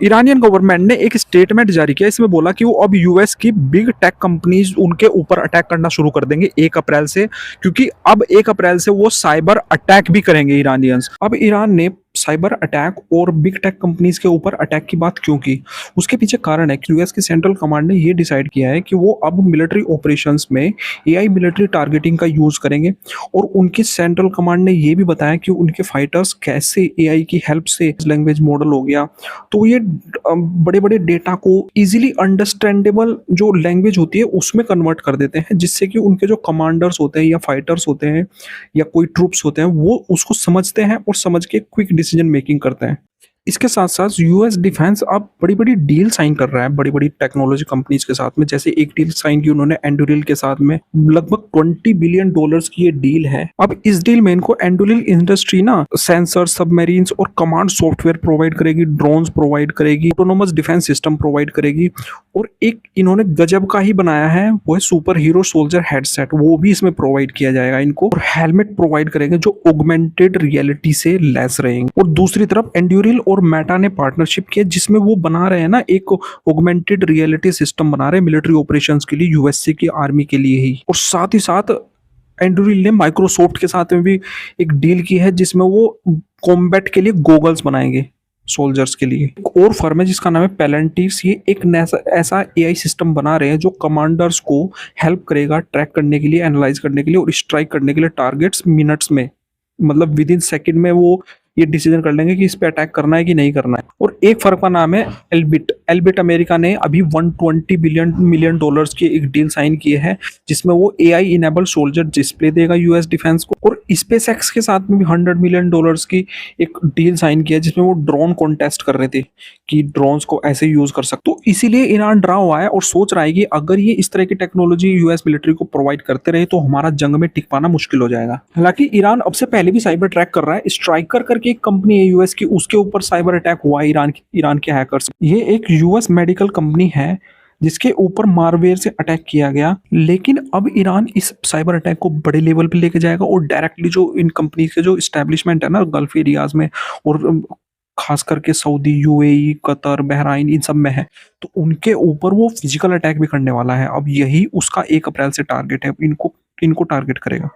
Iranian government ने एक statement जारी किया, इसमें बोला कि वो अब यूएस की बिग टेक कंपनीज उनके ऊपर अटैक करना शुरू कर देंगे 1 अप्रैल से, क्योंकि अब 1 अप्रैल से वो साइबर अटैक भी करेंगे ईरानियंस। अब ईरान ने साइबर अटैक और बिग टेक कंपनीज के ऊपर अटैक की बात क्यों की? उसके पीछे कारण है कि यूएस की सेंट्रल कमांड ने ये डिसाइड किया है कि वो अब मिलिट्री ऑपरेशंस में एआई मिलिट्री टारगेटिंग का यूज करेंगे। और उनकी सेंट्रल कमांड ने ये भी बताया कि उनके फाइटर्स कैसे एआई की हेल्प से लैंग्वेज मॉडल हो गया, तो ये बड़े बड़े डेटा को इजीली अंडरस्टैंडेबल जो लैंग्वेज होती है उसमें कन्वर्ट कर देते हैं, जिससे कि उनके जो कमांडर्स होते हैं या फाइटर्स होते हैं या कोई ट्रूप्स होते हैं वो उसको समझते हैं और समझ के क्विक डिसीजन मेकिंग करते हैं। इसके साथ साथ यूएस डिफेंस अब बड़ी बड़ी डील साइन कर रहा है बड़ी बड़ी टेक्नोलॉजी कंपनीज के साथ में। जैसे एक डील साइन की उन्होंने एंडुरिल के साथ में, लगभग $20 बिलियन की ये डील है। अब इस डील में इनको एंडुरिल इंडस्ट्री ना सेंसर, सबमरीन्स और कमांड सॉफ्टवेयर प्रोवाइड करेगी, ड्रोन्स प्रोवाइड करेगी, ऑटोनोमस डिफेंस सिस्टम प्रोवाइड करेगी। और एक इन्होंने गजब का ही बनाया है, वो है सुपर हीरो सोल्जर हेडसेट, वो भी इसमें प्रोवाइड किया जाएगा इनको। और हेलमेट प्रोवाइड करेंगे जो ऑगमेंटेड रियलिटी से लैस रहेंगे। और दूसरी तरफ एंड्यूरिल और मेटा ने पार्टनरशिप किया, जिसमें वो बना रहे हैं ना एक ऑगमेंटेड रियलिटी सिस्टम बना रहे हैं मिलिट्री ऑपरेशंस के लिए, यूएसए की आर्मी के लिए ही। और साथ ही साथ एंड्यूरिल ने माइक्रोसॉफ्ट के साथ में भी एक डील की है, जिसमें वो कॉम्बैट के लिए गॉगल्स बनाएंगे सोल्जर्स के लिए। एक और फर्म है जिसका नाम है पेलेंटिस, ये एक ऐसा एआई सिस्टम बना रहे हैं जो कमांडर्स को हेल्प करेगा ट्रैक करने के लिए, एनालाइज करने के लिए और स्ट्राइक करने के लिए टारगेट्स मिनट्स में, मतलब विद इन सेकेंड में वो ये डिसीजन कर लेंगे कि इस पे अटैक करना है कि नहीं करना है। और एक फर्म का नाम है एल्बिट। एल्बिट अमेरिका ने अभी $120 मिलियन की एक डील साइन की है, जिसमें वो एआई इनेबल सोल्जर डिस्प्ले देगा यूएस डिफेंस को। और स्पेसएक्स के साथ में भी $100 मिलियन की एक डील साइन किया है, जिसमें वो ड्रोन कॉन्टेस्ट कर रहे थे कि ड्रोन्स को ऐसे यूज कर सकते। तो इसीलिए ईरान डरा हुआ है और सोच रहा है कि अगर ये इस तरह की टेक्नोलॉजी यूएस मिलिट्री को प्रोवाइड करते रहे तो हमारा जंग में टिक पाना मुश्किल हो जाएगा। हालांकि ईरान अब से पहले भी साइबर ट्रैक कर रहा है। स्ट्राइकर करके एक कंपनी है यूएस की, उसके ऊपर साइबर अटैक हुआ है ईरान के हैकर्स। ये एक यूएस मेडिकल कंपनी है जिसके ऊपर मारवेयर से अटैक किया गया। लेकिन अब ईरान इस साइबर अटैक को बड़े लेवल पे लेके जाएगा और डायरेक्टली जो इन कंपनी के जो एस्टेब्लिशमेंट है ना गल्फ एरियाज में, और खास करके सऊदी, यूएई, कतर, बहराइन, इन सब में है, तो उनके ऊपर वो फिजिकल अटैक भी करने वाला है। अब यही उसका 1 अप्रैल से टारगेट है, इनको टारगेट करेगा।